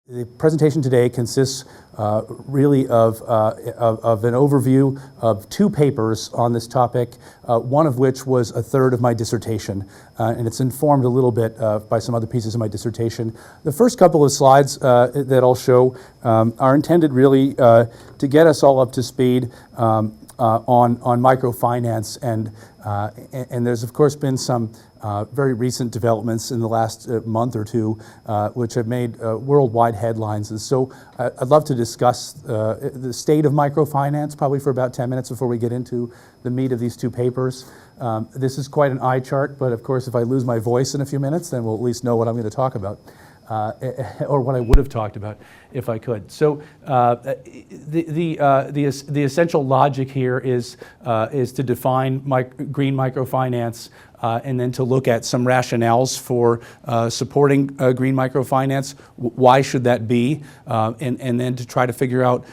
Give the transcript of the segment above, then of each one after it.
The presentation today consists really of an overview of two papers on this topic, one of which was a third of my dissertation, and it's informed a little bit by some other pieces of my dissertation. The first couple of slides that I'll show are intended really to get us all up to speed on microfinance, and there's of course been some very recent developments in the last month or two, which have made worldwide headlines. And so I'd love to discuss the state of microfinance probably for about 10 minutes before we get into the meat of these two papers. This is quite an eye chart, but of course if I lose my voice in a few minutes, then we'll at least know what I'm going to talk about. Or what I would have talked about if I could. So the essential logic here is to define green microfinance and then to look at some rationales for supporting green microfinance. Why should that be? And then to try to figure out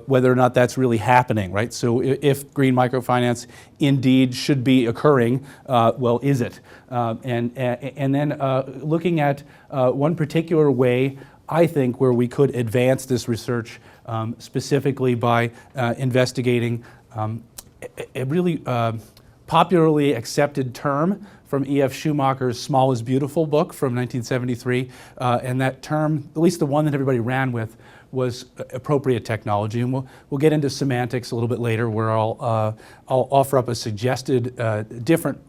whether or not that's really happening, right? So if green microfinance indeed should be occurring, well, is it? And then looking at one particular way, I think, where we could advance this research specifically by investigating a really popularly accepted term from E.F. Schumacher's Small is Beautiful book from 1973. And that term, at least the one that everybody ran with, was appropriate technology. And we'll get into semantics a little bit later, where I'll offer up a suggested different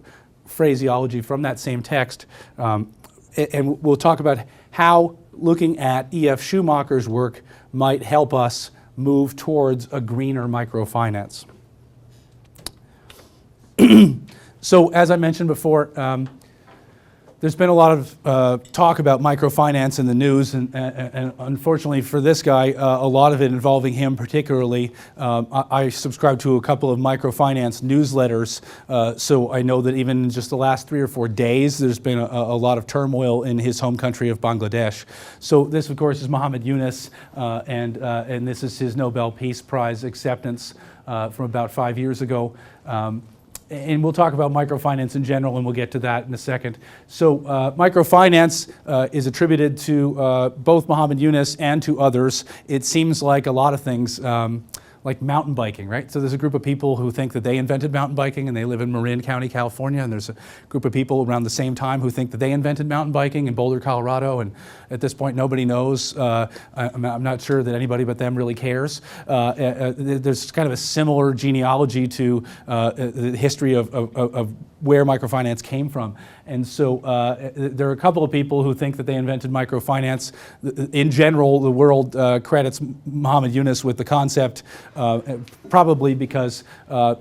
phraseology from that same text. And we'll talk about how looking at E.F. Schumacher's work might help us move towards a greener microfinance. So as I mentioned before, there's been a lot of talk about microfinance in the news, and unfortunately for this guy, a lot of it involving him particularly. I subscribe to a couple of microfinance newsletters, so I know that even in just the last 3 or 4 days, there's been a lot of turmoil in his home country of Bangladesh. So this, of course, is Muhammad Yunus, and this is his Nobel Peace Prize acceptance from about 5 years ago. And we'll talk about microfinance in general, and we'll get to that in a second. So microfinance is attributed to both Muhammad Yunus and to others. It seems like a lot of things, like mountain biking, right? So there's a group of people who think that they invented mountain biking, and they live in Marin County, California, and there's a group of people around the same time who think that they invented mountain biking in Boulder, Colorado, and at this point nobody knows. I'm not sure that anybody but them really cares. There's kind of a similar genealogy to the history of where microfinance came from. And so there are a couple of people who think that they invented microfinance. In general, the world credits Muhammad Yunus with the concept, probably because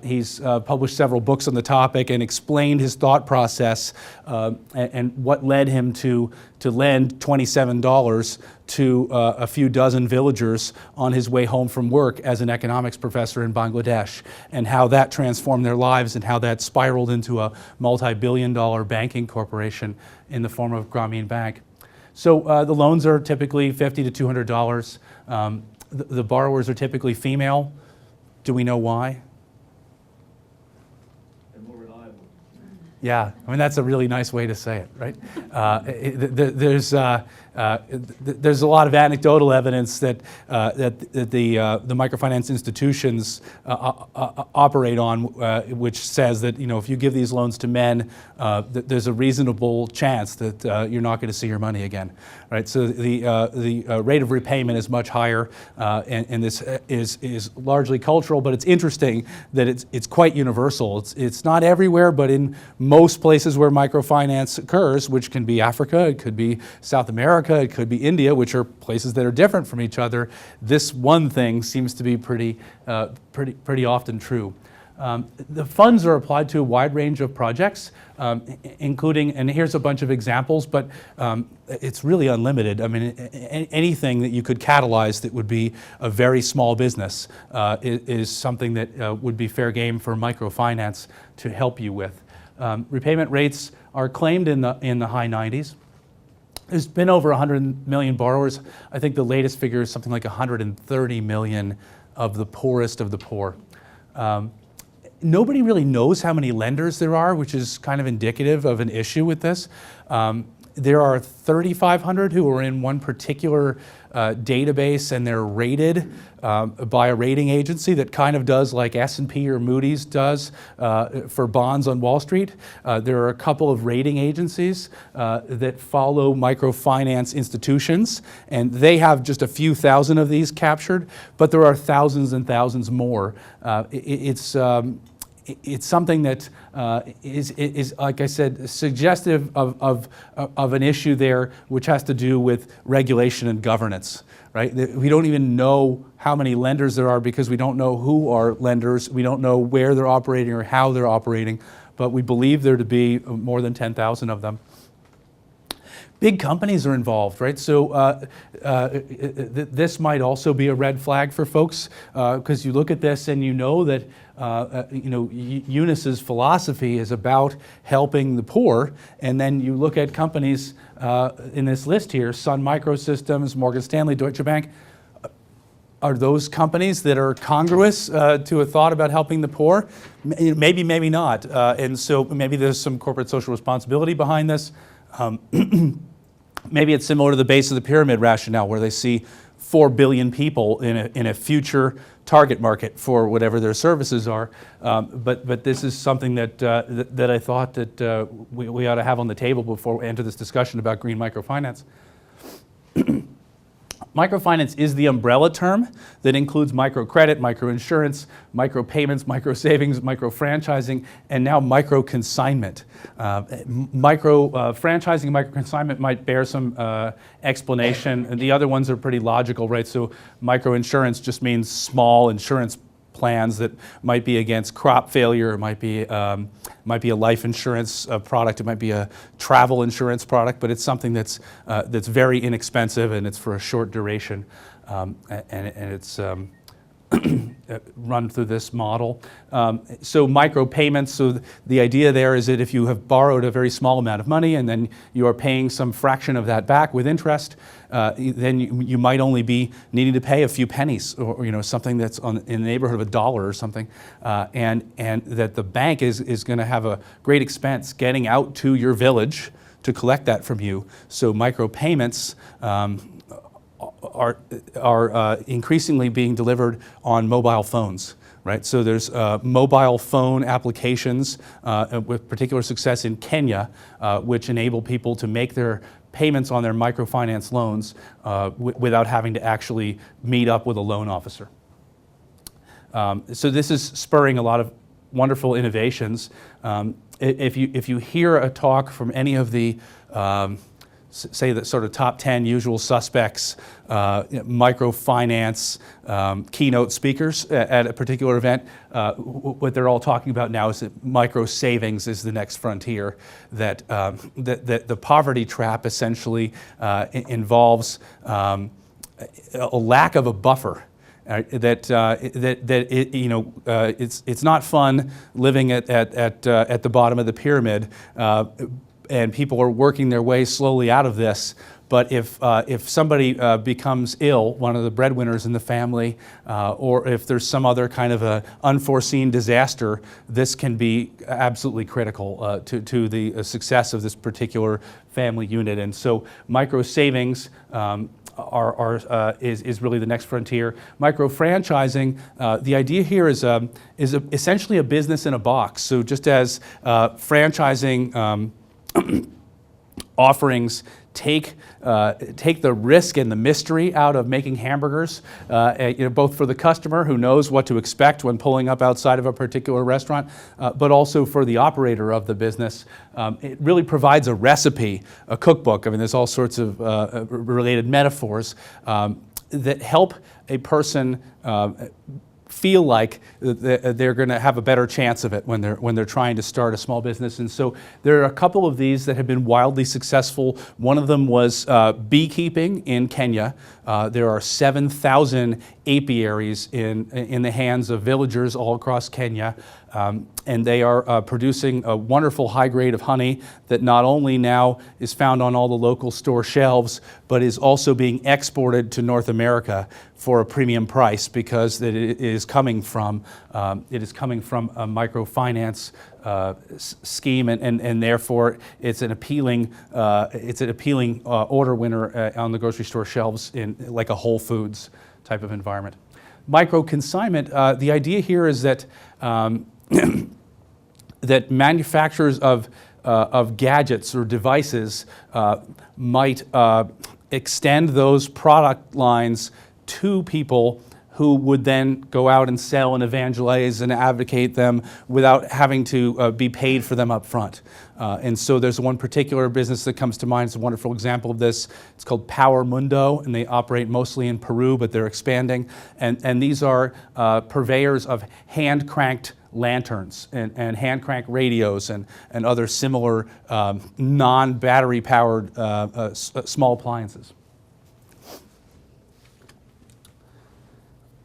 he's published several books on the topic and explained his thought process and what led him to lend $27 to a few dozen villagers on his way home from work as an economics professor in Bangladesh, and how that transformed their lives and how that spiraled into a multi-billion-dollar banking corporation in the form of Grameen Bank. So the loans are typically $50 to $200. The borrowers are typically female. Do we know why? Yeah, I mean, that's a really nice way to say it, right? There's a lot of anecdotal evidence that the microfinance institutions operate on, which says that, you know, if you give these loans to men, there's a reasonable chance that you're not going to see your money again, right? So the rate of repayment is much higher, and this is largely cultural, but it's interesting that it's quite universal. It's not everywhere, but in most places where microfinance occurs, which can be Africa, it could be South America, it could be India, which are places that are different from each other, this one thing seems to be pretty often true. The funds are applied to a wide range of projects, including, and here's a bunch of examples, but it's really unlimited. I mean, anything that you could catalyze that would be a very small business is something that would be fair game for microfinance to help you with. Repayment rates are claimed in the high 90s. There's been over 100 million borrowers. I think the latest figure is something like 130 million of the poorest of the poor. Nobody really knows how many lenders there are, which is kind of indicative of an issue with this. There are 3,500 who are in one particular database, and they're rated by a rating agency that kind of does like S&P or Moody's does for bonds on Wall Street. There are a couple of rating agencies that follow microfinance institutions, and they have just a few thousand of these captured, but there are thousands and thousands more. It's something that is, like I said, suggestive of an issue there, which has to do with regulation and governance, right? We don't even know how many lenders there are because we don't know who are lenders. We don't know where they're operating or how they're operating, but we believe there to be more than 10,000 of them. Big companies are involved, right? So this might also be a red flag for folks because you look at this and you know that Eunice's philosophy is about helping the poor, and then you look at companies in this list here: Sun Microsystems, Morgan Stanley, Deutsche Bank. Are those companies that are congruous to a thought about helping the poor? Maybe, maybe not. And so maybe there's some corporate social responsibility behind this. Maybe it's similar to the base of the pyramid rationale, where they see 4 billion people in a future target market for whatever their services are. But this is something that I thought that we ought to have on the table before we enter this discussion about green microfinance. Microfinance is the umbrella term that includes microcredit, microinsurance, micropayments, microsavings, microfranchising, and now microconsignment. Microfranchising and microconsignment might bear some explanation, and the other ones are pretty logical, right? So microinsurance just means small insurance plans that might be against crop failure. It might be a life insurance product. It might be a travel insurance product, but it's something that's very inexpensive and it's for a short duration, and it's run through this model. So micropayments, so the idea there is that if you have borrowed a very small amount of money and then you are paying some fraction of that back with interest, then you might only be needing to pay a few pennies, or something that's in the neighborhood of $1 or something, and that the bank is going to have a great expense getting out to your village to collect that from you. So micropayments are increasingly being delivered on mobile phones, right? So there's mobile phone applications with particular success in Kenya, which enable people to make their payments on their microfinance loans without having to actually meet up with a loan officer. So this is spurring a lot of wonderful innovations. If you hear a talk from any of the say the sort of top 10 usual suspects, microfinance keynote speakers at a particular event, what they're all talking about now is that micro savings is the next frontier, that the poverty trap essentially involves a lack of a buffer. It's not fun living at the bottom of the pyramid, and people are working their way slowly out of this. But if somebody becomes ill, one of the breadwinners in the family, or if there's some other kind of a unforeseen disaster, this can be absolutely critical to the success of this particular family unit. And so micro savings is really the next frontier. Micro franchising, the idea here is essentially a business in a box. So just as franchising offerings take the risk and the mystery out of making hamburgers, both for the customer who knows what to expect when pulling up outside of a particular restaurant, but also for the operator of the business. It really provides a recipe, a cookbook. I mean, there's all sorts of related metaphors that help a person feel like they're going to have a better chance of it when they're trying to start a small business. And so there are a couple of these that have been wildly successful. One of them was beekeeping in Kenya. There are 7,000 apiaries in the hands of villagers all across Kenya. And they are producing a wonderful high grade of honey that not only now is found on all the local store shelves, but is also being exported to North America for a premium price because it is coming from a microfinance scheme, and therefore it's an appealing order winner on the grocery store shelves in like a Whole Foods type of environment. Micro consignment, the idea here is that that manufacturers of gadgets or devices might extend those product lines to people who would then go out and sell and evangelize and advocate them without having to be paid for them up front. And so there's one particular business that comes to mind. It's a wonderful example of this. It's called Power Mundo, and they operate mostly in Peru, but they're expanding. And these are purveyors of hand-cranked lanterns and hand-crank radios and other similar non-battery powered small appliances.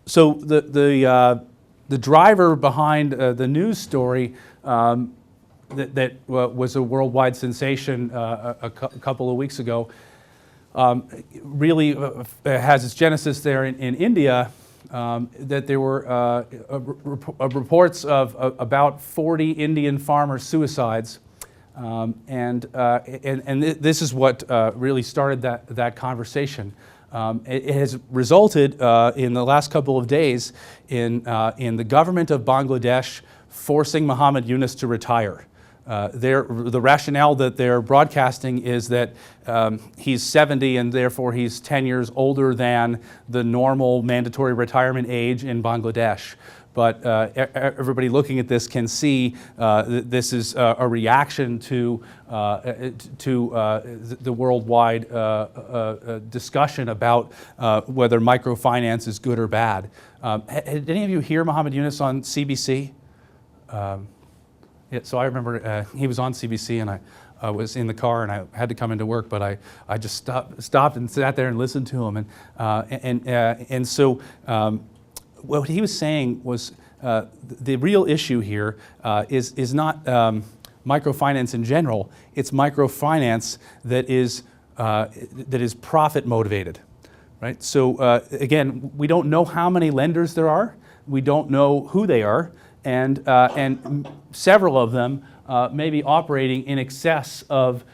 So the driver behind the news story that was a worldwide sensation a couple of weeks ago really has its genesis there in India. That there were reports of about 40 Indian farmer suicides, and this is what really started that conversation. It has resulted in the last couple of days in the government of Bangladesh forcing Muhammad Yunus to retire. The rationale that they're broadcasting is that he's 70 and therefore he's 10 years older than the normal mandatory retirement age in Bangladesh. But everybody looking at this can see that this is a reaction to the worldwide discussion about whether microfinance is good or bad. Did any of you hear Muhammad Yunus on CBC? Yeah, so I remember he was on CBC, and I was in the car and I had to come into work, but I just stopped and sat there and listened to him, and so what he was saying was the real issue here is not microfinance in general. It's microfinance that is profit motivated, right? So again, we don't know how many lenders there are. We don't know who they are. And several of them may be operating in excess of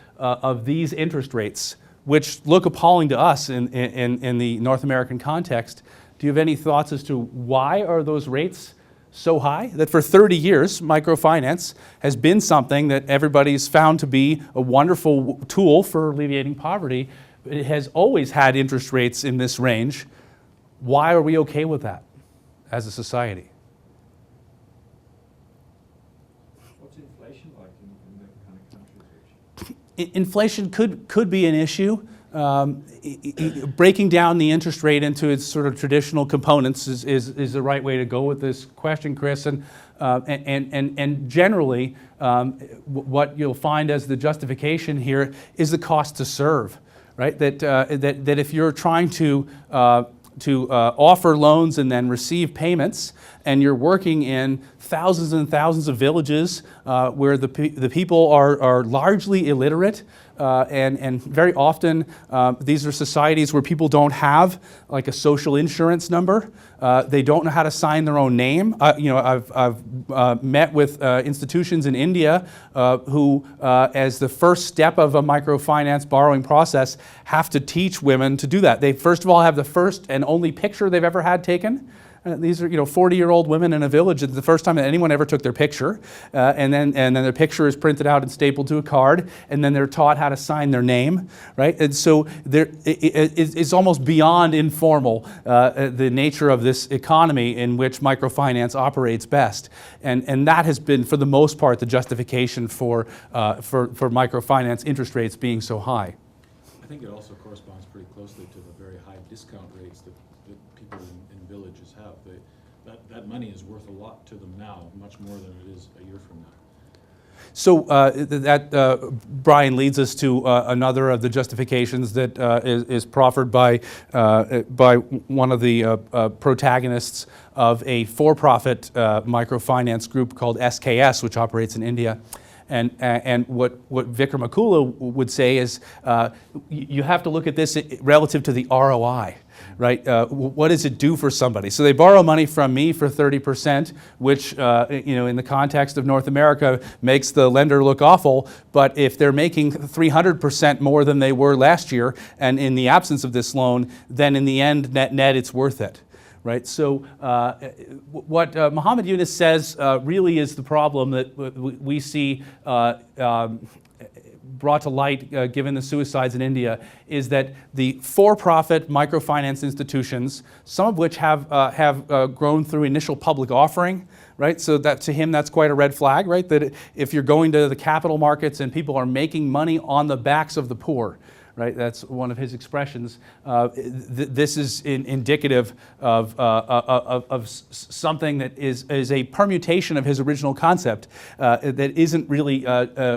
these interest rates, which look appalling to us in the North American context. Do you have any thoughts as to why are those rates so high? That for 30 years, microfinance has been something that everybody's found to be a wonderful tool for alleviating poverty. It has always had interest rates in this range. Why are we okay with that as a society? Inflation could be an issue. Breaking down the interest rate into its sort of traditional components is the right way to go with this question, Chris. And generally, what you'll find as the justification here is the cost to serve, right? That if you're trying to offer loans and then receive payments, and you're working in thousands and thousands of villages where the people are largely illiterate, and very often these are societies where people don't have like a social insurance number. They don't know how to sign their own name. I've met with institutions in India who, as the first step of a microfinance borrowing process, have to teach women to do that. They first of all have the first and only picture they've ever had taken. These are 40-year-old women in a village. It's the first time that anyone ever took their picture, and then their picture is printed out and stapled to a card, and then they're taught how to sign their name, right? And so it's almost beyond informal the nature of this economy in which microfinance operates best, and that has been for the most part the justification for microfinance interest rates being so high. I think it also corresponds pretty closely to the very high discount rates that people in villages have. That money is worth a lot to them now, much more than it is a year from now. So Brian, leads us to another of the justifications that is proffered by one of the protagonists of a for-profit microfinance group called SKS, which operates in India. And what Vikram Akula would say is you have to look at this relative to the ROI. Right? What does it do for somebody? So they borrow money from me for 30%, which, in the context of North America, makes the lender look awful. But if they're making 300% more than they were last year, and in the absence of this loan, then in the end, net, it's worth it. Right? So what Muhammad Yunus says really is the problem that we see brought to light given the suicides in India, is that the for-profit microfinance institutions, some of which have grown through initial public offering, right? So that to him, that's quite a red flag, right? That if you're going to the capital markets and people are making money on the backs of the poor, right? That's one of his expressions. This is indicative of something that is a permutation of his original concept that isn't really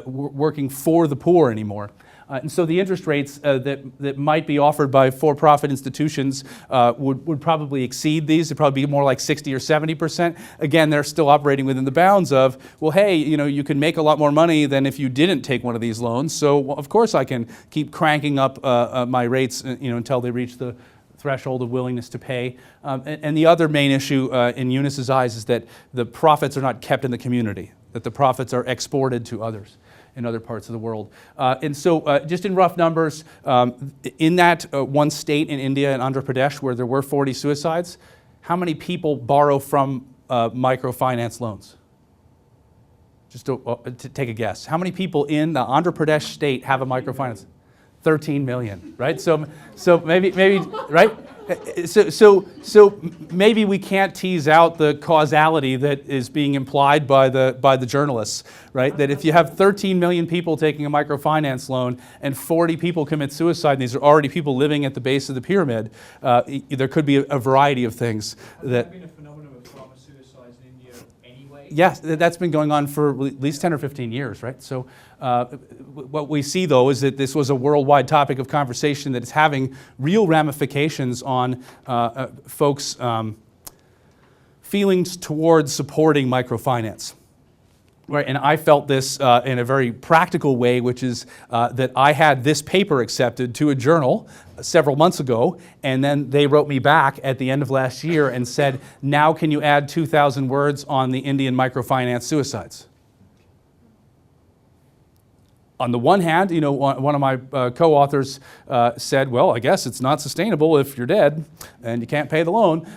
working for the poor anymore. And so the interest rates that might be offered by for-profit institutions would probably exceed these. It'd probably be more like 60 or 70%. Again, they're still operating within the bounds of, well, hey, you can make a lot more money than if you didn't take one of these loans. So well, of course I can keep cranking up my rates, until they reach the threshold of willingness to pay. And the other main issue in Yunus's eyes is that the profits are not kept in the community, that the profits are exported to others in other parts of the world. And so just in rough numbers, in that one state in India, in Andhra Pradesh, where there were 40 suicides, how many people borrow from microfinance loans? Just to take a guess. How many people in the Andhra Pradesh state have a microfinance? 13 million, right? So maybe, right? So maybe we can't tease out the causality that is being implied by the journalists, right? That if you have 13 million people taking a microfinance loan and 40 people commit suicide, and these are already people living at the base of the pyramid, there could be a variety of things that. Has there been a phenomenon of farmer suicides in India anyway? Yes, that's been going on for at least 10 or 15 years, right? So what we see, though, is that this was a worldwide topic of conversation that is having real ramifications on folks' feelings towards supporting microfinance. Right, and I felt this in a very practical way, which is that I had this paper accepted to a journal several months ago, and then they wrote me back at the end of last year and said, now can you add 2,000 words on the Indian microfinance suicides? On the one hand, one of my co-authors said, well, I guess it's not sustainable if you're dead and you can't pay the loan.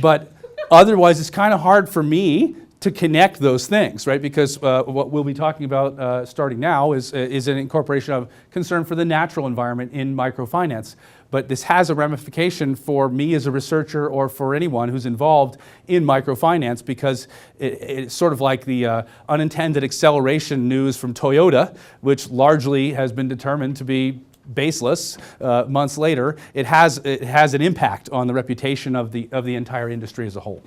But otherwise, it's kind of hard for me to connect those things, right? Because what we'll be talking about starting now is an incorporation of concern for the natural environment in microfinance. But this has a ramification for me as a researcher or for anyone who's involved in microfinance, because it's sort of like the unintended acceleration news from Toyota, which largely has been determined to be baseless months later. It has an impact on the reputation of the entire industry as a whole.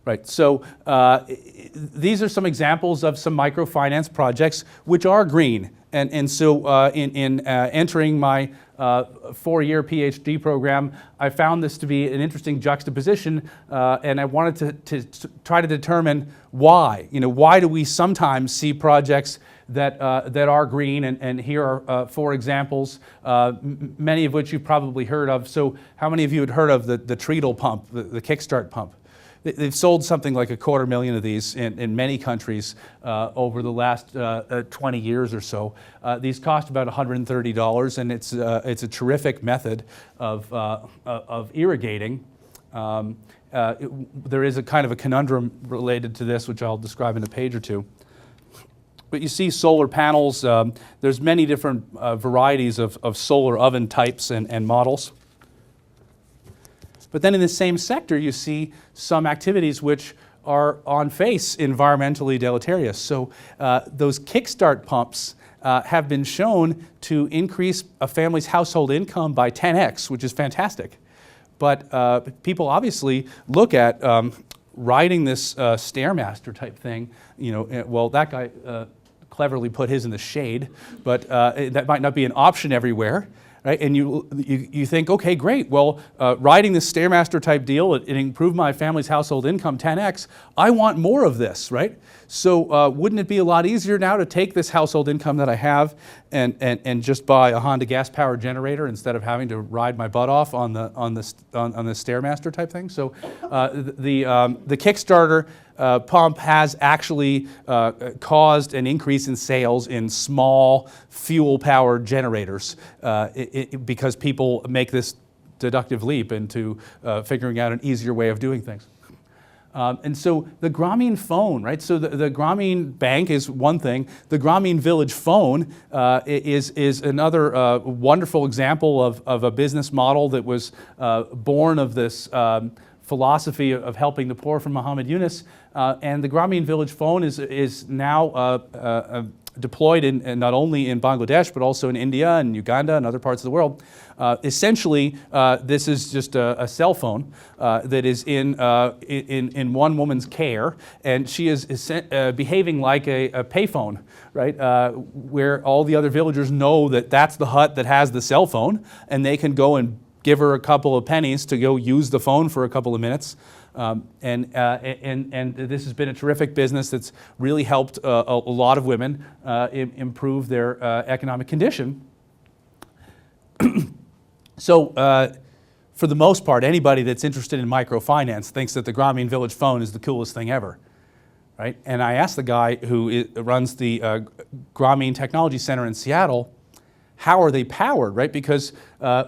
Right, so these are some examples of some microfinance projects which are green. And so in entering my 4-year PhD program, I found this to be an interesting juxtaposition, and I wanted to try to determine why. Why do we sometimes see projects that are green? And here are 4 examples, many of which you've probably heard of. So how many of you had heard of the treadle pump, the kickstart pump? They've sold something like 250,000 of these in many countries over the last 20 years or so. These cost about $130, and it's a terrific method of irrigating. There is a kind of a conundrum related to this, which I'll describe in a page or two. But you see solar panels. There's many different varieties of solar oven types and models. But then in the same sector, you see some activities which are on face environmentally deleterious. So those kickstart pumps have been shown to increase a family's household income by 10x, which is fantastic. But people obviously look at riding this Stairmaster type thing, well, that guy cleverly put his in the shade, but that might not be an option everywhere. Right? And you think, okay, great. Well, riding this Stairmaster type deal, it improved my family's household income 10x. I want more of this, right? So wouldn't it be a lot easier now to take this household income that I have and just buy a Honda gas-powered generator instead of having to ride my butt off on the Stairmaster type thing? So the Kickstarter pump has actually caused an increase in sales in small fuel-powered generators because people make this deductive leap into figuring out an easier way of doing things. And so the Grameen phone, right? So the Grameen Bank is one thing. The Grameen Village phone is another wonderful example of a business model that was born of this philosophy of helping the poor from Muhammad Yunus. And the Grameen Village phone is now deployed in not only in Bangladesh, but also in India and Uganda and other parts of the world. Essentially, this is just a cell phone that is in one woman's care, and she is behaving like a payphone, right? Where all the other villagers know that that's the hut that has the cell phone, and they can go and give her a couple of pennies to go use the phone for a couple of minutes. And this has been a terrific business that's really helped a lot of women improve their economic condition. So for the most part, anybody that's interested in microfinance thinks that the Grameen Village phone is the coolest thing ever, right? And I asked the guy who runs the Grameen Technology Center in Seattle, how are they powered, right? Because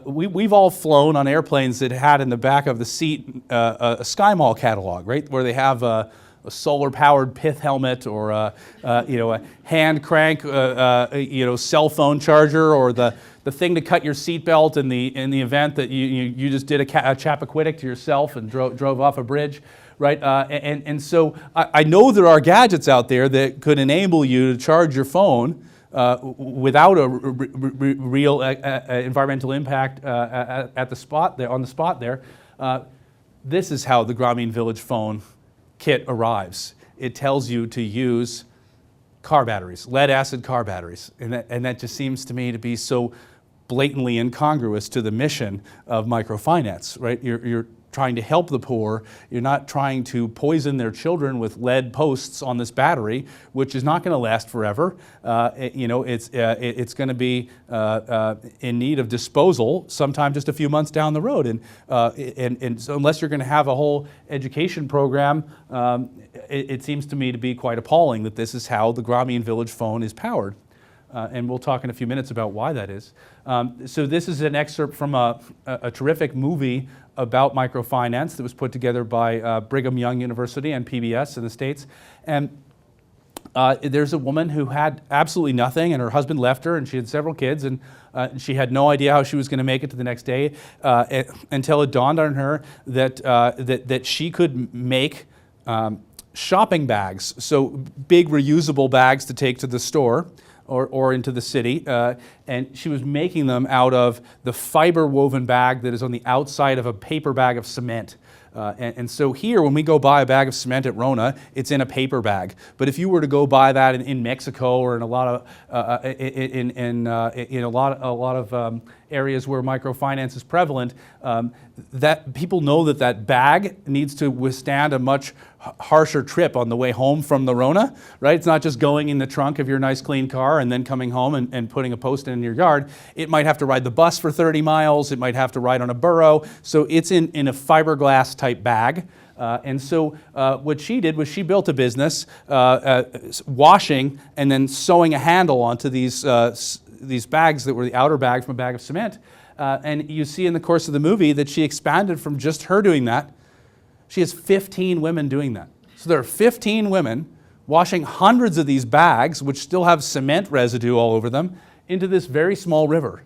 we've all flown on airplanes that had in the back of the seat a SkyMall catalog, right? Where they have a solar-powered pith helmet or a hand crank, cell phone charger, or the thing to cut your seatbelt in the event that you just did a Chappaquiddick to yourself and drove off a bridge, right? And so I know there are gadgets out there that could enable you to charge your phone without a real environmental impact at the spot there, on the spot there. This is how the Grameen Village phone kit arrives. It tells you to use car batteries, lead-acid car batteries, and that just seems to me to be so blatantly incongruous to the mission of microfinance, right? You're trying to help the poor. You're not trying to poison their children with lead posts on this battery, which is not going to last forever. It's going to be in need of disposal sometime just a few months down the road. And so unless you're going to have a whole education program, it seems to me to be quite appalling that this is how the Grameen Village phone is powered. And we'll talk in a few minutes about why that is. So this is an excerpt from a terrific movie about microfinance that was put together by Brigham Young University and PBS in the States. And there's a woman who had absolutely nothing, and her husband left her, and she had several kids, and she had no idea how she was going to make it to the next day until it dawned on her that she could make shopping bags, so big reusable bags to take to the store or into the city, and she was making them out of the fiber woven bag that is on the outside of a paper bag of cement. And so here, when we go buy a bag of cement at Rona, it's in a paper bag. But if you were to go buy that in Mexico or in a lot of areas where microfinance is prevalent, that people know that bag needs to withstand a much harsher trip on the way home from the Rona, right? It's not just going in the trunk of your nice clean car and then coming home and putting a post in your yard. It might have to ride the bus for 30 miles. It might have to ride on a burro. So it's in a fiberglass type bag. And so what she did was she built a business washing and then sewing a handle onto these bags that were the outer bag from a bag of cement. And you see in the course of the movie that she expanded from just her doing that. She has 15 women doing that. So there are 15 women washing hundreds of these bags, which still have cement residue all over them, into this very small river.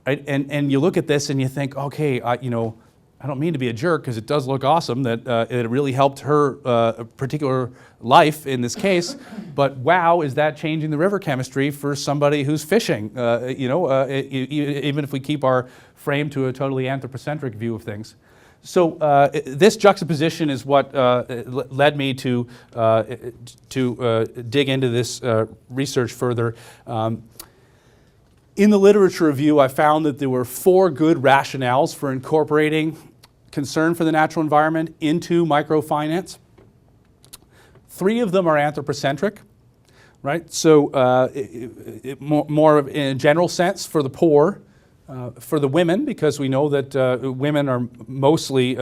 Right? And you look at this and you think, okay, I don't mean to be a jerk because it does look awesome that it really helped her particular life in this case, but wow, is that changing the river chemistry for somebody who's fishing? Even if we keep our frame to a totally anthropocentric view of things. This juxtaposition is what led me to dig into this research further. In the literature review, I found that there were 4 good rationales for incorporating concern for the natural environment into microfinance. 3 of them are anthropocentric, right? So more of in a general sense for the poor, for the women, because we know that women are mostly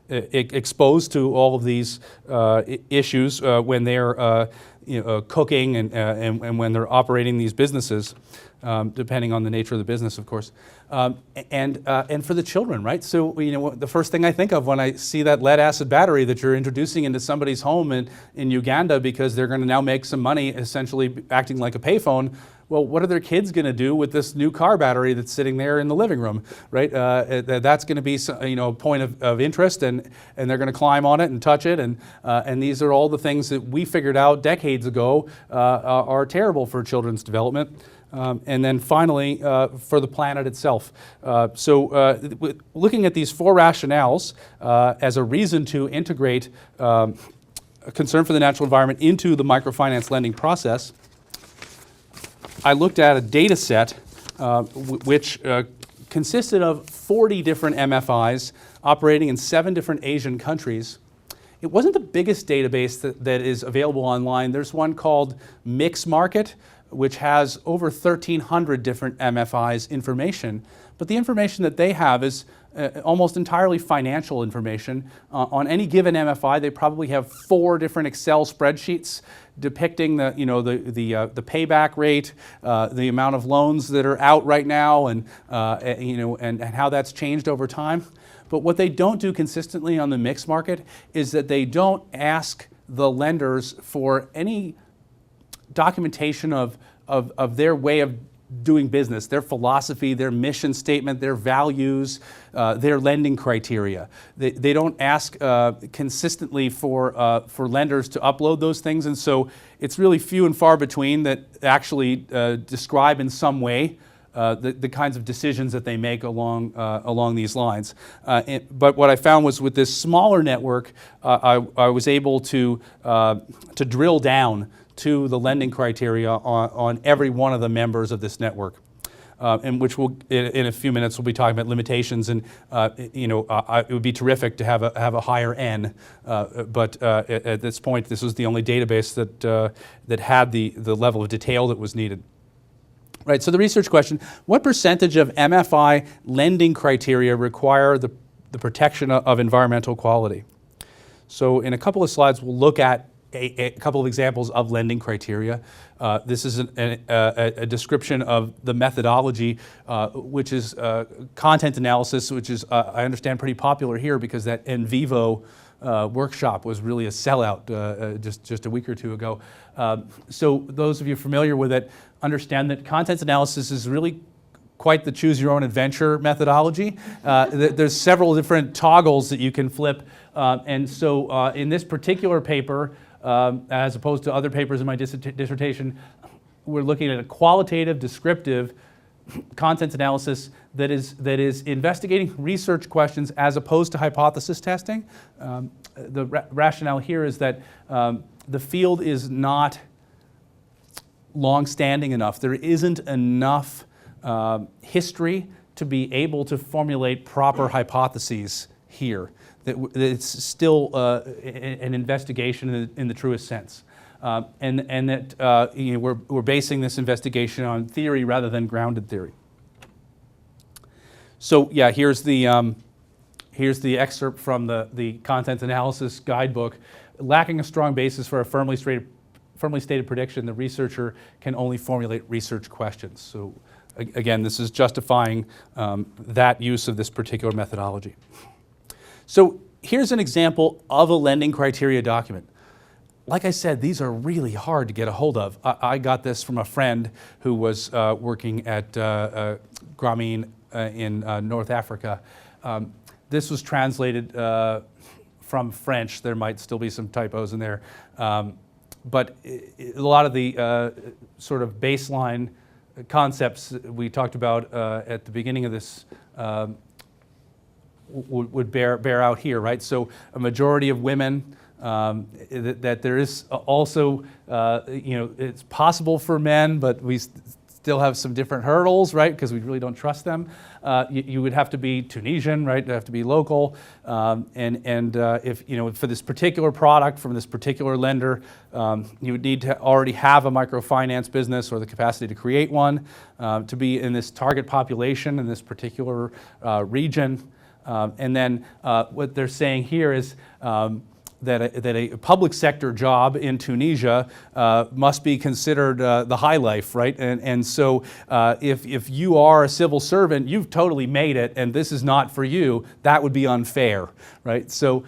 exposed to all of these issues when they're cooking and when they're operating these businesses, depending on the nature of the business, of course, and for the children, right? So the first thing I think of when I see that lead acid battery that you're introducing into somebody's home in Uganda because they're going to now make some money, essentially acting like a payphone. Well, what are their kids going to do with this new car battery that's sitting there in the living room, right? That's going to be a point of interest, and they're going to climb on it and touch it, and these are all the things that we figured out decades ago are terrible for children's development. And then finally, for the planet itself. Looking at these 4 rationales as a reason to integrate a concern for the natural environment into the microfinance lending process, I looked at a data set which consisted of 40 different MFIs operating in 7 different Asian countries. It wasn't the biggest database that is available online. There's one called Mix Market, which has over 1,300 different MFIs information. But the information that they have is almost entirely financial information. On any given MFI, they probably have 4 different Excel spreadsheets depicting the payback rate, the amount of loans that are out right now, and how that's changed over time. But what they don't do consistently on the mixed market is that they don't ask the lenders for any documentation of their way of doing business, their philosophy, their mission statement, their values, their lending criteria. They don't ask consistently for lenders to upload those things, and so it's really few and far between that actually describe in some way the kinds of decisions that they make along these lines. But what I found was with this smaller network, I was able to drill down to the lending criteria on every one of the members of this network, and which will in a few minutes we'll be talking about limitations, and it would be terrific to have a higher N, but at this point this was the only database that had the level of detail that was needed. Right. So the research question: what percentage of MFI lending criteria require the protection of environmental quality? So in a couple of slides we'll look at a couple of examples of lending criteria. This is a description of the methodology, which is content analysis, which is, I understand, pretty popular here because that En Vivo workshop was really a sellout just a week or 2 ago. So those of you familiar with it understand that content analysis is really quite the choose-your-own-adventure methodology. There's several different toggles that you can flip, and so in this particular paper, as opposed to other papers in my dissertation, we're looking at a qualitative, descriptive content analysis that is investigating research questions as opposed to hypothesis testing. The rationale here is that the field is not long-standing enough. There isn't enough history to be able to formulate proper hypotheses here. That it's still an investigation in the truest sense, and that we're basing this investigation on theory rather than grounded theory. So yeah, here's the excerpt from the content analysis guidebook. Lacking a strong basis for a firmly stated prediction, the researcher can only formulate research questions. So again, this is justifying that use of this particular methodology. So here's an example of a lending criteria document. Like I said, these are really hard to get a hold of. I got this from a friend who was working at Grameen in North Africa. This was translated from French. There might still be some typos in there. But a lot of the sort of baseline concepts we talked about at the beginning of this would bear out here, right? So a majority of women, that there is also, it's possible for men, but we still have some different hurdles, right? Because we really don't trust them. You would have to be Tunisian, right? You have to be local, if for this particular product from this particular lender, you would need to already have a microfinance business or the capacity to create one, to be in this target population in this particular region, and then what they're saying here is. That a public sector job in Tunisia must be considered the high life, right? And so if you are a civil servant, you've totally made it, and this is not for you, that would be unfair, right? So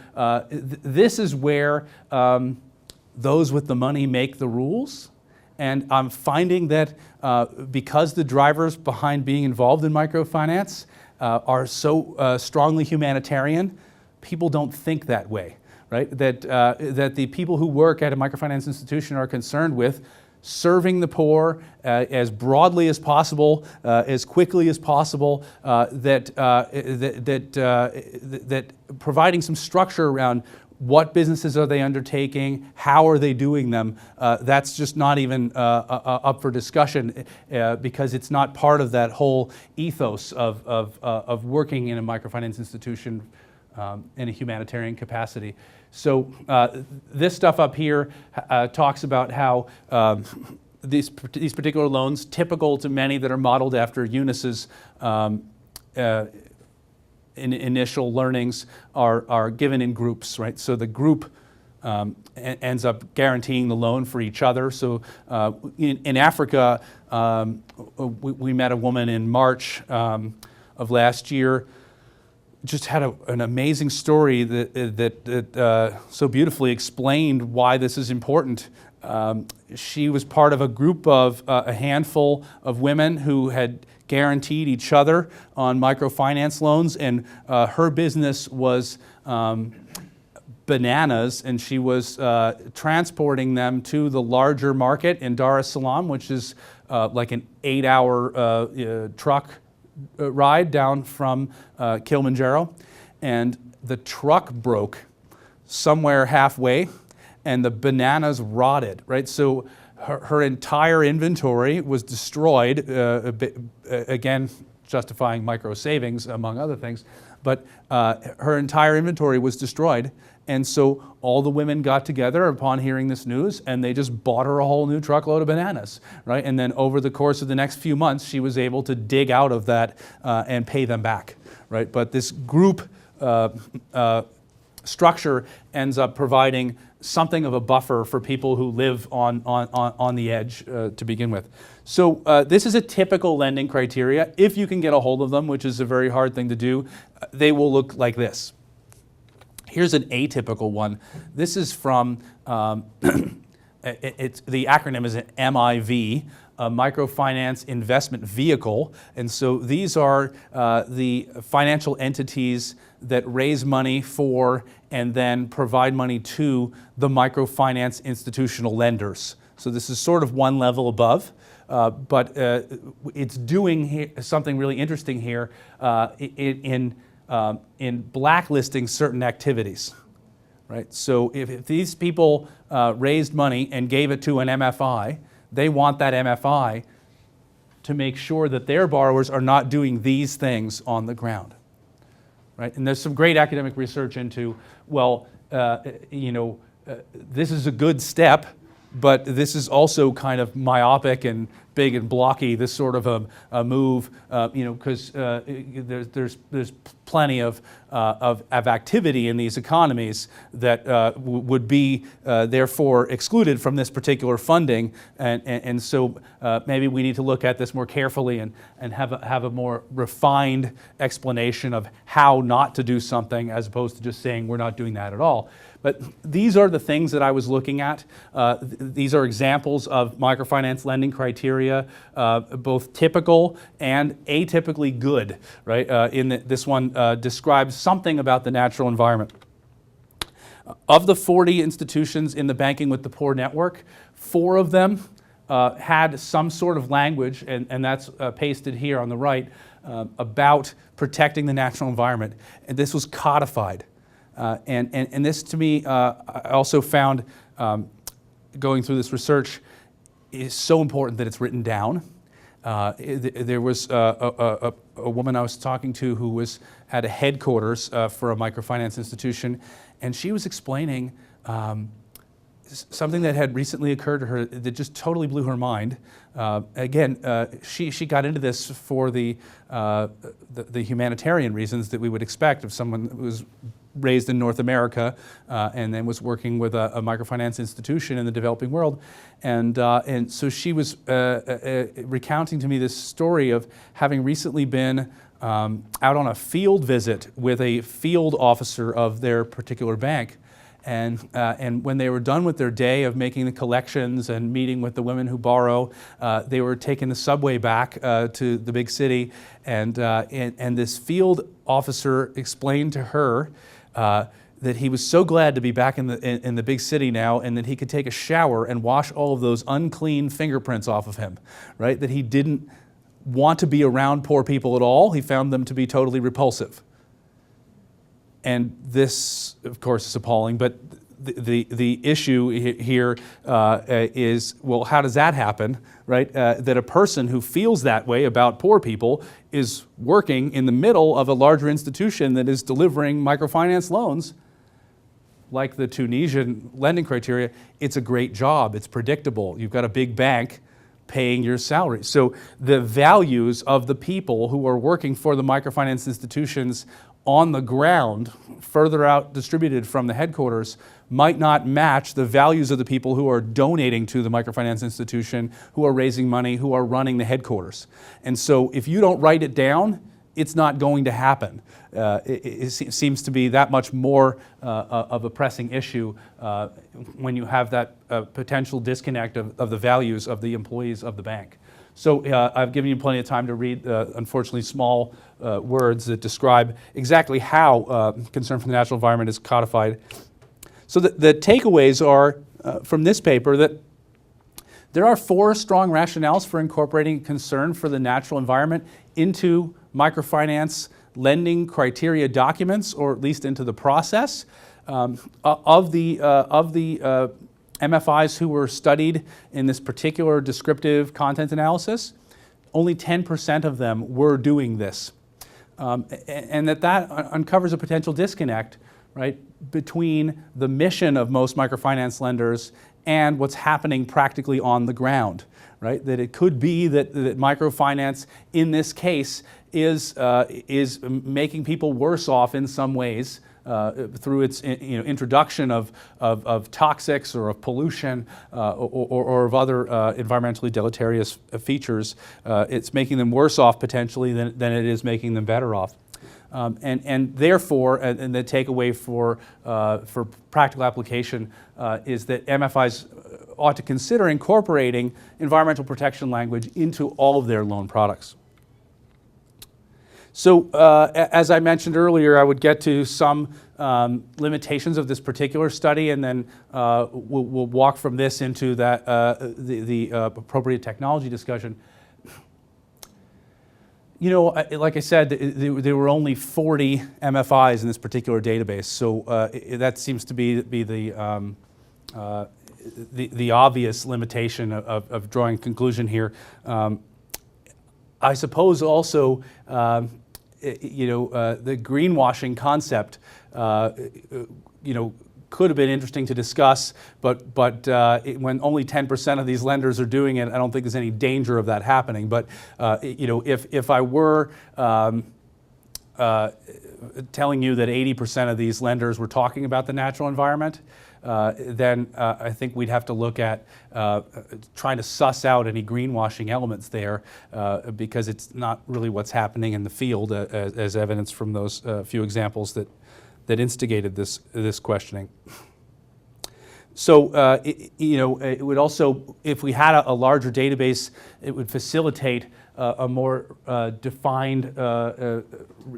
this is where those with the money make the rules. And I'm finding that because the drivers behind being involved in microfinance are so strongly humanitarian, people don't think that way. Right? That the people who work at a microfinance institution are concerned with serving the poor as broadly as possible, as quickly as possible, that providing some structure around what businesses are they undertaking, how are they doing them, that's just not even up for discussion because it's not part of that whole ethos of working in a microfinance institution in a humanitarian capacity. So this stuff up here talks about how these particular loans, typical to many that are modeled after Eunice's initial learnings, are given in groups, right? So the group ends up guaranteeing the loan for each other. So in Africa, we met a woman in March of last year. Just had an amazing story that so beautifully explained why this is important. She was part of a group of a handful of women who had guaranteed each other on microfinance loans, and her business was bananas, and she was transporting them to the larger market in Dar es Salaam, which is like an 8-hour truck ride down from Kilimanjaro, and the truck broke somewhere halfway and the bananas rotted, right? So her entire inventory was destroyed, again, justifying micro savings among other things, but her entire inventory was destroyed. And so all the women got together upon hearing this news, and they just bought her a whole new truckload of bananas, right? And then over the course of the next few months, she was able to dig out of that and pay them back, right? But this group structure ends up providing something of a buffer for people who live on the edge to begin with. So this is a typical lending criteria. If you can get a hold of them, which is a very hard thing to do, they will look like this. Here's an atypical one. This is from, the acronym is an MIV, a microfinance investment vehicle. And so these are the financial entities that raise money for and then provide money to the microfinance institutional lenders. So this is sort of one level above, but it's doing something really interesting here in blacklisting certain activities, right? So if these people raised money and gave it to an MFI, they want that MFI to make sure that their borrowers are not doing these things on the ground, right? And there's some great academic research into, well, this is a good step, but this is also kind of myopic and big and blocky, this sort of a move, because there's plenty of activity in these economies that would be therefore excluded from this particular funding, and so maybe we need to look at this more carefully and have a more refined explanation of how not to do something as opposed to just saying we're not doing that at all. But these are the things that I was looking at. These are examples of microfinance lending criteria, both typical and atypically good, right? This one describes something about the natural environment. Of the 40 institutions in the Banking with the Poor network, 4 of them had some sort of language, and that's pasted here on the right, about protecting the natural environment. And this was codified. And this, to me, I also found, going through this research, is so important that it's written down. There was a woman I was talking to who was at a headquarters for a microfinance institution, and she was explaining something that had recently occurred to her that just totally blew her mind. She got into this for the humanitarian reasons that we would expect of someone who was raised in North America and then was working with a microfinance institution in the developing world. And so she was recounting to me this story of having recently been out on a field visit with a field officer of their particular bank. And when they were done with their day of making the collections and meeting with the women who borrow, they were taking the subway back to the big city. And this field officer explained to her that he was so glad to be back in the big city now, and that he could take a shower and wash all of those unclean fingerprints off of him, right? That he didn't want to be around poor people at all. He found them to be totally repulsive. And this, of course, is appalling, but the issue here is, well, how does that happen, right? That a person who feels that way about poor people is working in the middle of a larger institution that is delivering microfinance loans, like the Tunisian lending criteria. It's a great job. It's predictable. You've got a big bank paying your salary. So the values of the people who are working for the microfinance institutions on the ground, further out distributed from the headquarters, might not match the values of the people who are donating to the microfinance institution, who are raising money, who are running the headquarters. And so if you don't write it down, it's not going to happen. It seems to be that much more of a pressing issue when you have that potential disconnect of the values of the employees of the bank. So I've given you plenty of time to read, unfortunately, small words that describe exactly how concern for the natural environment is codified. So the takeaways are from this paper that there are 4 strong rationales for incorporating concern for the natural environment into microfinance lending criteria documents, or at least into the process. Of the MFIs who were studied in this particular descriptive content analysis, only 10% of them were doing this. And that uncovers a potential disconnect, right, between the mission of most microfinance lenders and what's happening practically on the ground, right? That it could be that microfinance in this case is making people worse off in some ways through its introduction of toxics or of pollution or of other environmentally deleterious features. It's making them worse off potentially than it is making them better off. And therefore, and the takeaway for practical application is that MFIs ought to consider incorporating environmental protection language into all of their loan products. So as I mentioned earlier, I would get to some limitations of this particular study, and then we'll walk from this into that the appropriate technology discussion. You know, like I said, there were only 40 MFIs in this particular database, so that seems to be the obvious limitation of drawing a conclusion here. I suppose also, the greenwashing concept, could have been interesting to discuss, but when only 10% of these lenders are doing it, I don't think there's any danger of that happening. But if I were telling you that 80% of these lenders were talking about the natural environment, then I think we'd have to look at trying to suss out any greenwashing elements there, because it's not really what's happening in the field, as evidenced from those few examples that instigated this questioning. So, it would also, if we had a larger database, it would facilitate a more defined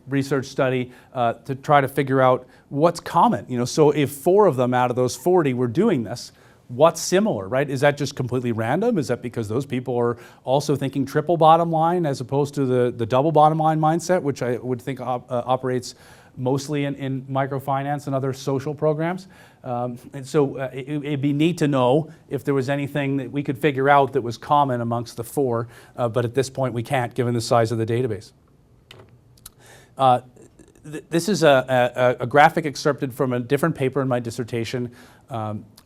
research study to try to figure out what's common. So if 4 of them out of those 40 were doing this, what's similar, right? Is that just completely random? Is that because those people are also thinking triple bottom line as opposed to the double bottom line mindset, which I would think operates mostly in microfinance and other social programs? And so it'd be neat to know if there was anything that we could figure out that was common amongst the four, but at this point we can't, given the size of the database. This is a graphic excerpted from a different paper in my dissertation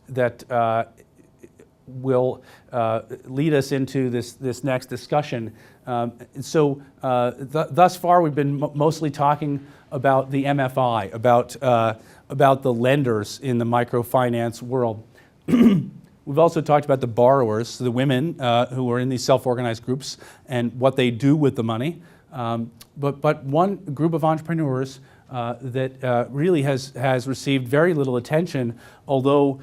that will lead us into this next discussion. Thus far we've been mostly talking about the MFI, about the lenders in the microfinance world. We've also talked about the borrowers, the women who are in these self-organized groups, and what they do with the money. But one group of entrepreneurs that really has received very little attention, although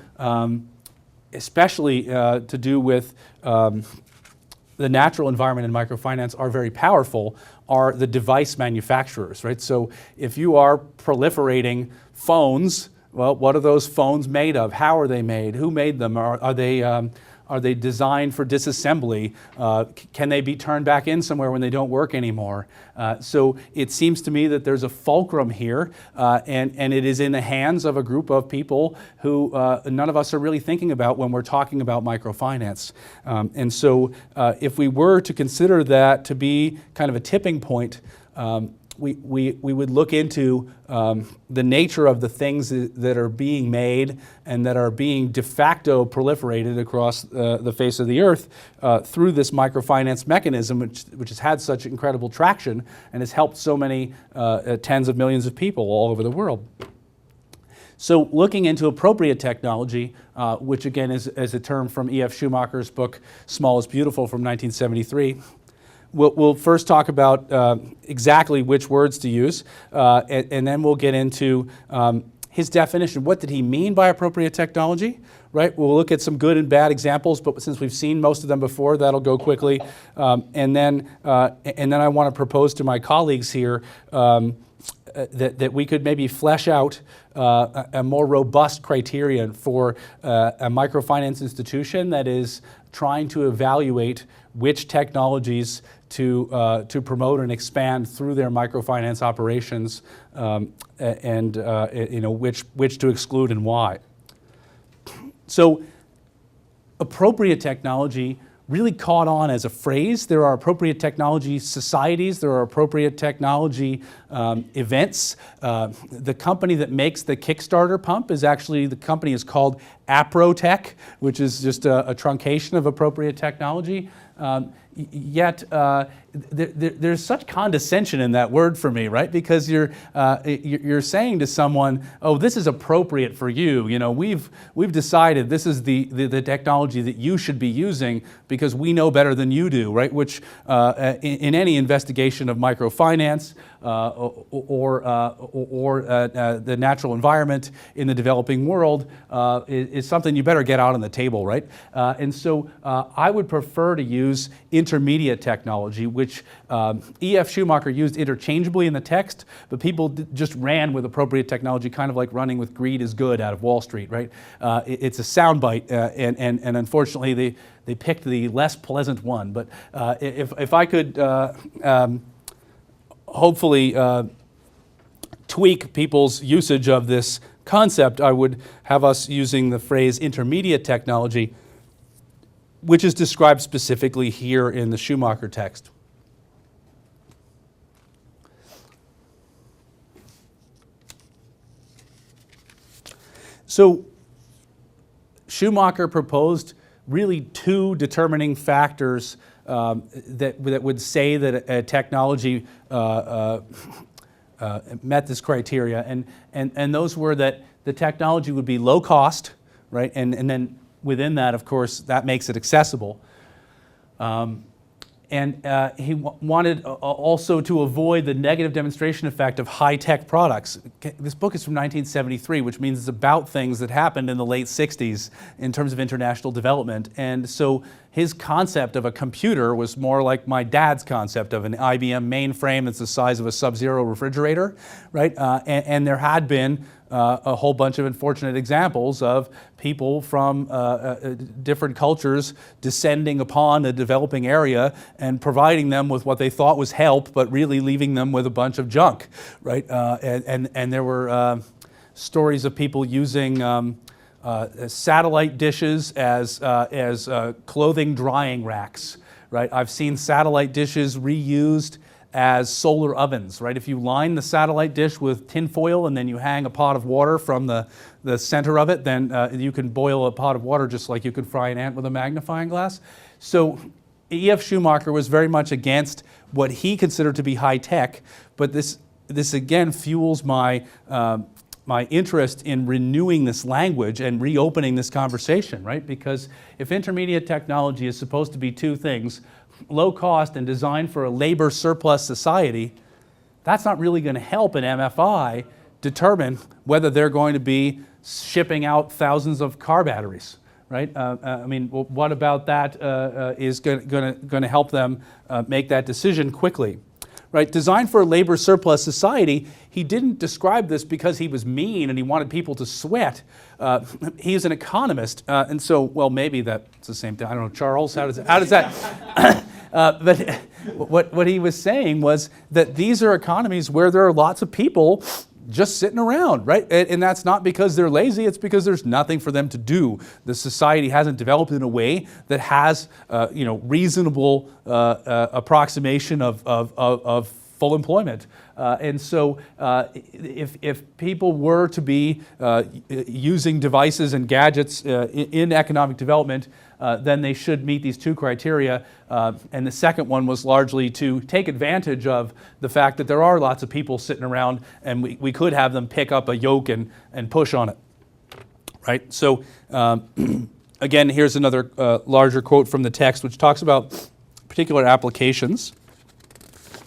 especially to do with the natural environment in microfinance are very powerful, are the device manufacturers, right? So if you are proliferating phones, well, what are those phones made of? How are they made? Who made them? Are they designed for disassembly? Can they be turned back in somewhere when they don't work anymore? So it seems to me that there's a fulcrum here, and it is in the hands of a group of people who none of us are really thinking about when we're talking about microfinance. And so if we were to consider that to be kind of a tipping point, we would look into the nature of the things that are being made and that are being de facto proliferated across the face of the earth through this microfinance mechanism, which has had such incredible traction and has helped so many tens of millions of people all over the world. So looking into appropriate technology, which again is a term from E.F. Schumacher's book, Small is Beautiful from 1973, We'll first talk about exactly which words to use, and then we'll get into his definition. What did he mean by appropriate technology? Right? We'll look at some good and bad examples, but since we've seen most of them before, that'll go quickly. And then I want to propose to my colleagues here that we could maybe flesh out a more robust criterion for a microfinance institution that is trying to evaluate which technologies to promote and expand through their microfinance operations, and which to exclude and why. So, appropriate technology really caught on as a phrase. There are appropriate technology societies, there are appropriate technology events. The company that makes the Kickstarter pump is actually, the company is called AproTech, which is just a truncation of appropriate technology. Yet there's such condescension in that word for me, right? Because you're saying to someone, "Oh, this is appropriate for you. You know, we've decided this is the technology that you should be using because we know better than you do," right? Which in any investigation of microfinance or the natural environment in the developing world is something you better get out on the table, right? And so I would prefer to use intermediate technology, which E.F. Schumacher used interchangeably in the text, but people just ran with appropriate technology, kind of like running with greed is good out of Wall Street, right? It's a soundbite, and unfortunately they picked the less pleasant one. But if I could hopefully tweak people's usage of this concept, I would have us using the phrase intermediate technology, which is described specifically here in the Schumacher text. So Schumacher proposed really two determining factors that would say that a technology met this criteria, and those were that the technology would be low cost, right, and then within that, of course, that makes it accessible. He wanted also to avoid the negative demonstration effect of high-tech products. This book is from 1973, which means it's about things that happened in the late 60s in terms of international development. And so his concept of a computer was more like my dad's concept of an IBM mainframe that's the size of a Sub-Zero refrigerator, right? And there had been a whole bunch of unfortunate examples of people from different cultures descending upon a developing area and providing them with what they thought was help, but really leaving them with a bunch of junk, right? And there were stories of people using satellite dishes as clothing drying racks, right? I've seen satellite dishes reused as solar ovens, right? If you line the satellite dish with tin foil and then you hang a pot of water from the center of it, then you can boil a pot of water just like you could fry an ant with a magnifying glass. So E.F. Schumacher was very much against what he considered to be high tech, but this again fuels my interest in renewing this language and reopening this conversation, right? Because if intermediate technology is supposed to be two things, low cost and designed for a labor surplus society, that's not really going to help an MFI determine whether they're going to be shipping out thousands of car batteries, right? I mean, what about that is going to help them make that decision quickly? Right, designed for a labor surplus society, he didn't describe this because he was mean and he wanted people to sweat. He's an economist, and so, well, maybe that's the same thing. I don't know, Charles, how does that? But what he was saying was that these are economies where there are lots of people just sitting around, right? And that's not because they're lazy, it's because there's nothing for them to do. The society hasn't developed in a way that has, reasonable approximation of full employment. And so if people were to be using devices and gadgets in economic development, then they should meet these two criteria. And the second one was largely to take advantage of the fact that there are lots of people sitting around and we could have them pick up a yoke and push on it, right? So again, here's another larger quote from the text which talks about particular applications.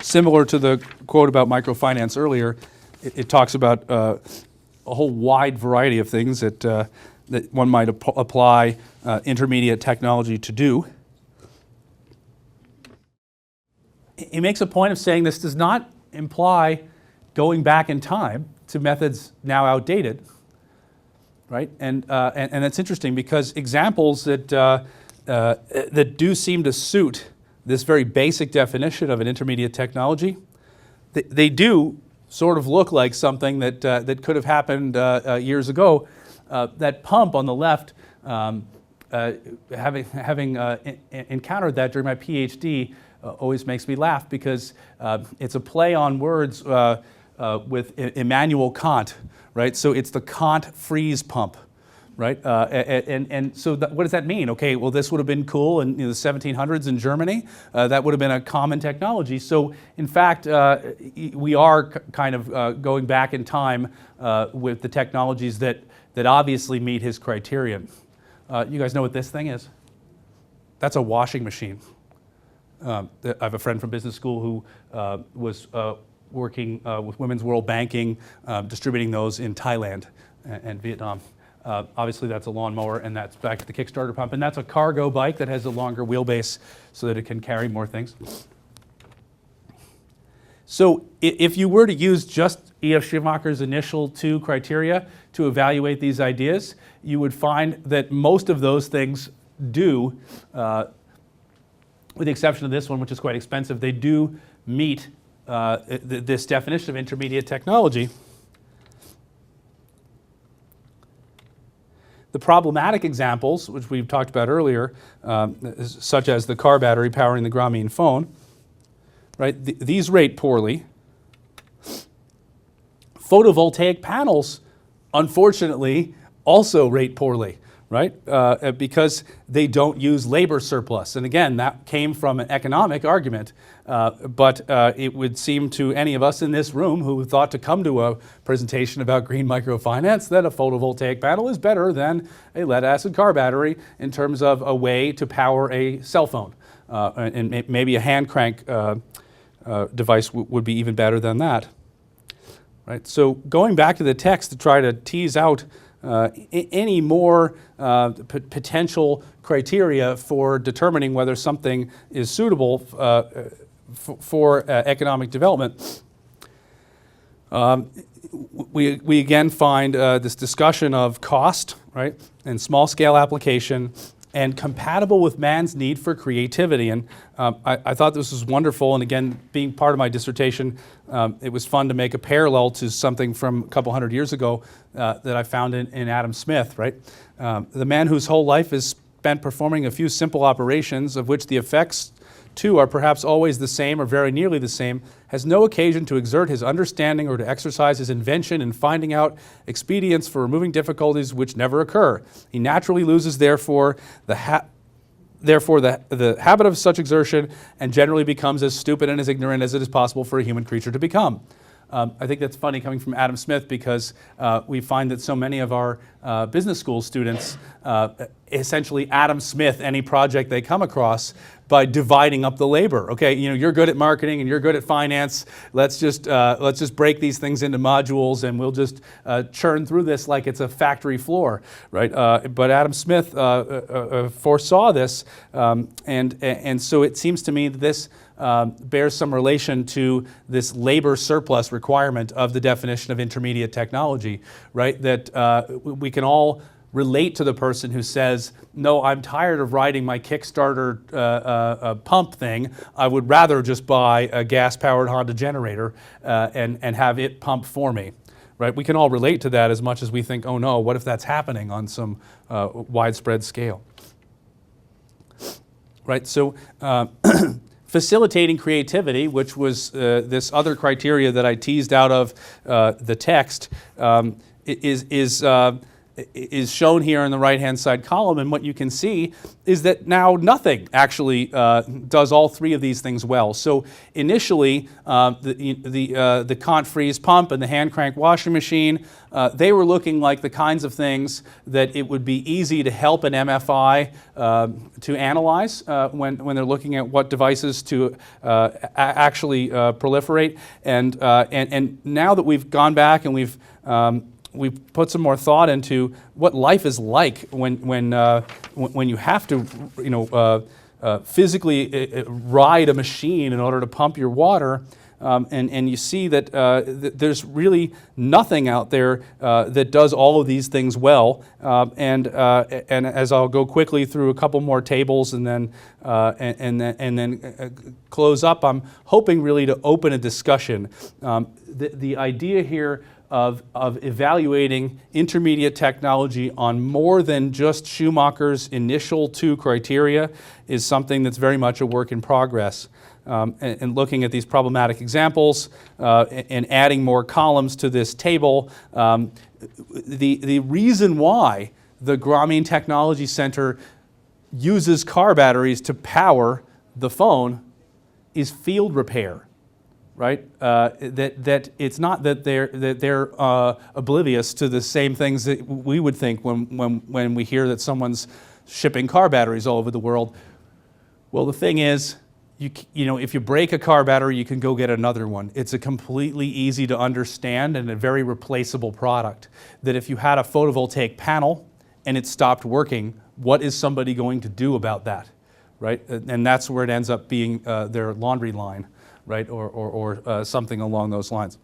Similar to the quote about microfinance earlier, it talks about a whole wide variety of things that one might apply intermediate technology to do. He makes a point of saying this does not imply going back in time to methods now outdated, right? And that's interesting because examples that do seem to suit this very basic definition of an intermediate technology, they do sort of look like something that could have happened years ago. That pump on the left, having encountered that during my PhD, always makes me laugh because it's a play on words with Immanuel Kant, right? So it's the Kant freeze pump, right? And so what does that mean? Okay, well, this would have been cool in the 1700s in Germany. That would have been a common technology. So in fact, we are kind of going back in time with the technologies that obviously meet his criterion. You guys know what this thing is? That's a washing machine. I have a friend from business school who was working with Women's World Banking, distributing those in Thailand and Vietnam. Obviously that's a lawnmower, and that's back to the Kickstarter pump, and that's a cargo bike that has a longer wheelbase so that it can carry more things. So if you were to use just E.F. Schumacher's initial two criteria to evaluate these ideas, you would find that most of those things do, with the exception of this one, which is quite expensive, they do meet this definition of intermediate technology. The problematic examples, which we've talked about earlier, such as the car battery powering the Grameen phone, right? These rate poorly. Photovoltaic panels, unfortunately, also rate poorly, right? Because they don't use labor surplus. And again, that came from an economic argument, but it would seem to any of us in this room who thought to come to a presentation about green microfinance that a photovoltaic panel is better than a lead-acid car battery in terms of a way to power a cell phone. And maybe a hand crank device would be even better than that. Right? So going back to the text to try to tease out any more potential criteria for determining whether something is suitable for economic development. We again find this discussion of cost, right, and small-scale application, and compatible with man's need for creativity. And I thought this was wonderful, and again, being part of my dissertation, it was fun to make a parallel to something from a couple hundred years ago that I found in Adam Smith, right? The man whose whole life is spent performing a few simple operations, of which the effects too are perhaps always the same or very nearly the same, has no occasion to exert his understanding or to exercise his invention in finding out expedients for removing difficulties which never occur. He naturally loses, therefore, the habit of such exertion, and generally becomes as stupid and as ignorant as it is possible for a human creature to become. I think that's funny coming from Adam Smith, because we find that so many of our business school students essentially Adam Smith any project they come across by dividing up the labor. Okay, you're good at marketing and you're good at finance. Let's just break these things into modules, and we'll just churn through this like it's a factory floor, right? But Adam Smith foresaw this, and so it seems to me that this bears some relation to this labor surplus requirement of the definition of intermediate technology, right? That we can all relate to the person who says, no, I'm tired of riding my Kickstarter pump thing. I would rather just buy a gas-powered Honda generator and have it pump for me, right? We can all relate to that as much as we think, oh no, what if that's happening on some widespread scale, right? So facilitating creativity, which was this other criteria that I teased out of the text, is shown here in the right-hand side column, and what you can see is that now nothing actually does all three of these things well. So initially, the Kant freeze pump and the hand crank washing machine, they were looking like the kinds of things that it would be easy to help an MFI to analyze when they're looking at what devices to actually proliferate. And now that we've gone back and we've put some more thought into what life is like when you have to, physically ride a machine in order to pump your water, and you see that there's really nothing out there that does all of these things well. And as I'll go quickly through a couple more tables and then close up, I'm hoping really to open a discussion. The idea here of evaluating intermediate technology on more than just Schumacher's initial two criteria is something that's very much a work in progress. And looking at these problematic examples and adding more columns to this table, the reason why the Grameen Technology Center uses car batteries to power the phone is field repair. Right? That it's not that they're oblivious to the same things that we would think when we hear that someone's shipping car batteries all over the world. Well, the thing is, if you break a car battery, you can go get another one. It's a completely easy to understand and a very replaceable product. That if you had a photovoltaic panel and it stopped working, what is somebody going to do about that? Right? And that's where it ends up being their laundry line. Right, or something along those lines.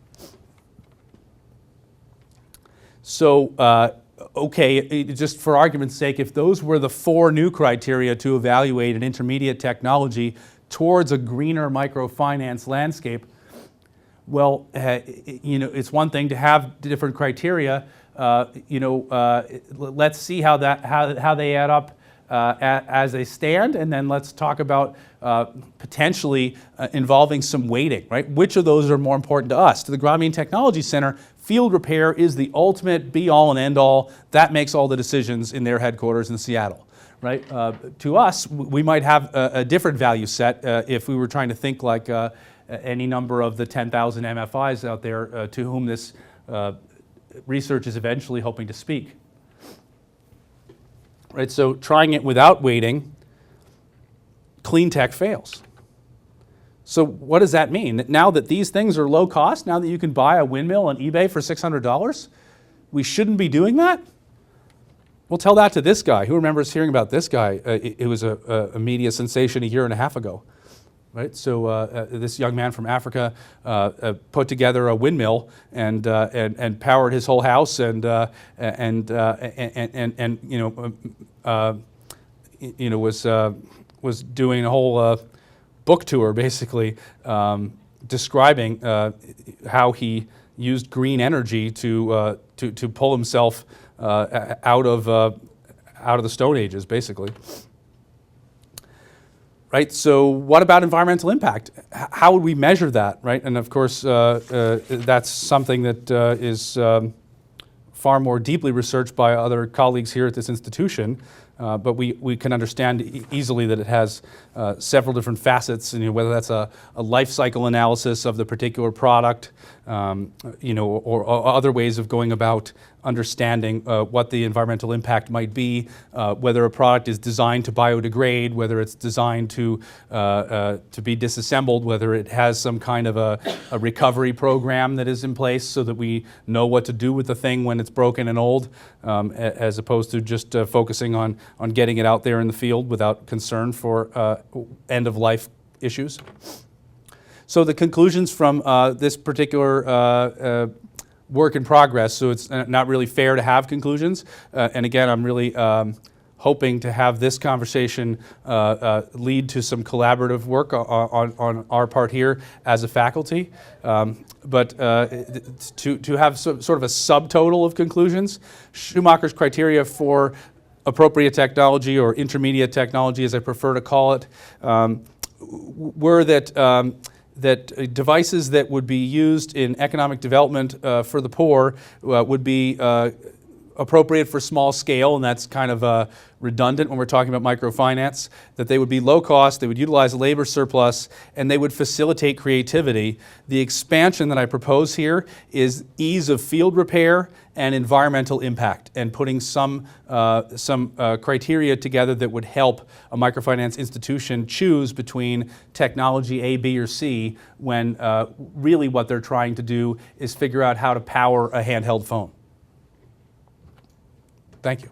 So, okay, just for argument's sake, if those were the four new criteria to evaluate an intermediate technology towards a greener microfinance landscape, well, it's one thing to have different criteria. Let's see how they add up as they stand, and then let's talk about potentially involving some weighting, right? Which of those are more important to us? To the Grameen Technology Center, field repair is the ultimate be-all and end-all. That makes all the decisions in their headquarters in Seattle, right? To us, we might have a different value set if we were trying to think like any number of the 10,000 MFIs out there to whom this research is eventually hoping to speak. Right, so trying it without weighting, clean tech fails. So what does that mean? Now that these things are low cost, now that you can buy a windmill on eBay for $600, we shouldn't be doing that? Well, tell that to this guy. Who remembers hearing about this guy? It was a media sensation a year and a half ago, right? So this young man from Africa put together a windmill and powered his whole house and was doing a whole book tour basically describing how he used green energy to pull himself out of the Stone Ages, basically. Right. So, what about environmental impact? How would we measure that? Right. And of course, that's something that is far more deeply researched by other colleagues here at this institution. But we can understand easily that it has several different facets, and whether that's a life cycle analysis of the particular product, or other ways of going about understanding what the environmental impact might be, whether a product is designed to biodegrade, whether it's designed to be disassembled, whether it has some kind of a recovery program that is in place so that we know what to do with the thing when it's broken and old, as opposed to just focusing on getting it out there in the field without concern for end-of-life issues. So the conclusions from this particular work in progress, so it's not really fair to have conclusions. And again, I'm really hoping to have this conversation lead to some collaborative work on our part here as a faculty. But to have sort of a subtotal of conclusions, Schumacher's criteria for appropriate technology, or intermediate technology as I prefer to call it, were that devices that would be used in economic development for the poor would be appropriate for small scale, and that's kind of redundant when we're talking about microfinance, that they would be low cost, they would utilize a labor surplus, and they would facilitate creativity. The expansion that I propose here is ease of field repair and environmental impact, and putting some criteria together that would help a microfinance institution choose between technology A, B, or C, when really what they're trying to do is figure out how to power a handheld phone. Thank you.